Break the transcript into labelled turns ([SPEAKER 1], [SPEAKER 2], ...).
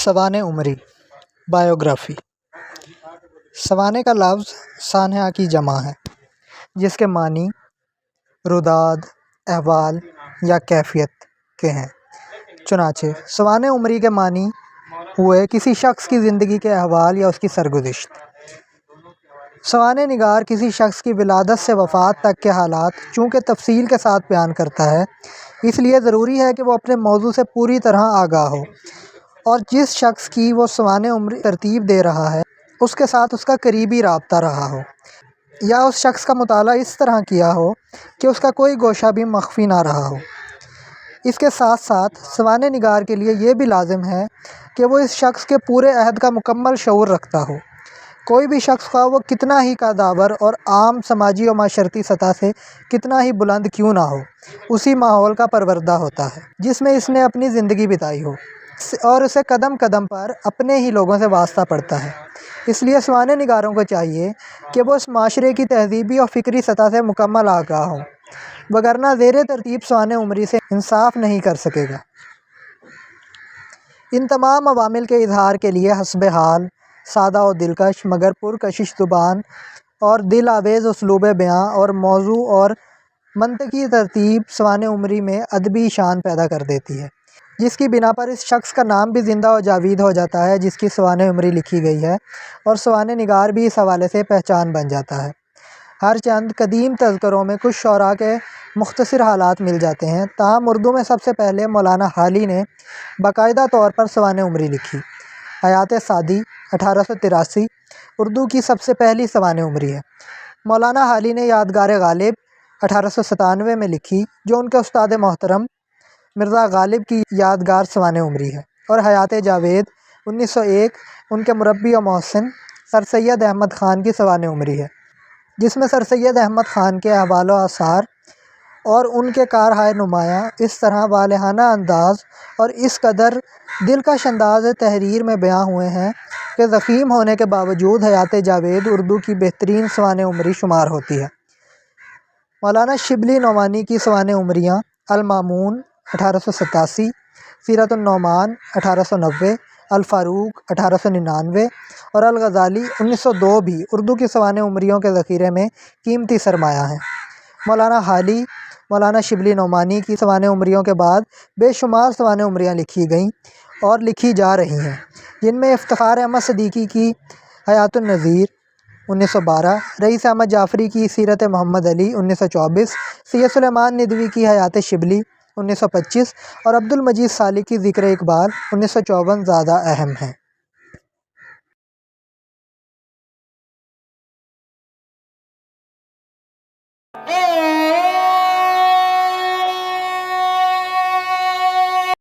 [SPEAKER 1] سوانح عمری بائیوگرافی۔ سوانح کا لفظ سانحہ کی جمع ہے جس کے معنی روداد، احوال یا کیفیت کے ہیں۔ چنانچہ سوانح عمری کے معنی ہوئے کسی شخص کی زندگی کے احوال یا اس کی سرگزشت۔ سوانح نگار کسی شخص کی ولادت سے وفات تک کے حالات چونکہ تفصیل کے ساتھ بیان کرتا ہے، اس لیے ضروری ہے کہ وہ اپنے موضوع سے پوری طرح آگاہ ہو اور جس شخص کی وہ سوانح عمری ترتیب دے رہا ہے اس کے ساتھ اس کا قریبی رابطہ رہا ہو یا اس شخص کا مطالعہ اس طرح کیا ہو کہ اس کا کوئی گوشہ بھی مخفی نہ رہا ہو۔ اس کے ساتھ ساتھ سوانح نگار کے لیے یہ بھی لازم ہے کہ وہ اس شخص کے پورے عہد کا مکمل شعور رکھتا ہو۔ کوئی بھی شخص خواہ وہ کتنا ہی کادابر اور عام سماجی و معاشرتی سطح سے کتنا ہی بلند کیوں نہ ہو، اسی ماحول کا پروردہ ہوتا ہے جس میں اس نے اپنی زندگی بتائی ہو اور اسے قدم قدم پر اپنے ہی لوگوں سے واسطہ پڑتا ہے۔ اس لیے سوانح نگاروں کو چاہیے کہ وہ اس معاشرے کی تہذیبی اور فکری سطح سے مکمل آگاہ ہوں، وگرنہ زیر ترتیب سوانح عمری سے انصاف نہیں کر سکے گا۔ ان تمام عوامل کے اظہار کے لیے حسب حال، سادہ و دلکش مگر پرکشش زبان اور دل آویز اسلوب بیاں اور موضوع اور منطقی ترتیب سوانح عمری میں ادبی شان پیدا کر دیتی ہے، جس کی بنا پر اس شخص کا نام بھی زندہ و جاوید ہو جاتا ہے جس کی سوانح عمری لکھی گئی ہے، اور سوانح نگار بھی اس حوالے سے پہچان بن جاتا ہے۔ ہر چند قدیم تذکروں میں کچھ شعراء کے مختصر حالات مل جاتے ہیں، تاہم اردو میں سب سے پہلے مولانا حالی نے باقاعدہ طور پر سوانح عمری لکھی۔ حیات سعدی 1883 اردو کی سب سے پہلی سوانح عمری ہے۔ مولانا حالی نے یادگار غالب 1897 میں لکھی جو ان کے استاد محترم مرزا غالب کی یادگار سوانح عمری ہے، اور حیات جاوید 1901 ان کے مربی و محسن سر سید احمد خان کی سوانح عمری ہے، جس میں سر سید احمد خان کے احوال و آثار اور ان کے کارہائے نمایاں اس طرح والہانہ انداز اور اس قدر دلکش انداز تحریر میں بیاں ہوئے ہیں کہ ضخیم ہونے کے باوجود حیات جاوید اردو کی بہترین سوانح عمری شمار ہوتی ہے۔ مولانا شبلی نعمانی کی سوانح عمریاں المامون 1887، سیرت النعمان 1890، الفاروق 1899 اور الغزالی 1902 بھی اردو کی سوانح عمریوں کے ذخیرے میں قیمتی سرمایہ ہیں۔ مولانا حالی، مولانا شبلی نعمانی کی سوانح عمریوں کے بعد بے شمار سوانح عمریاں لکھی گئیں اور لکھی جا رہی ہیں، جن میں افتخار احمد صدیقی کی حیات النظیر 1912، رئیس احمد جعفری کی سیرت محمد علی 1924، سید سلیمان ندوی کی حیات شبلی 1925 اور عبد المجید سالک کی ذکر اقبال 1954 زیادہ اہم ہیں۔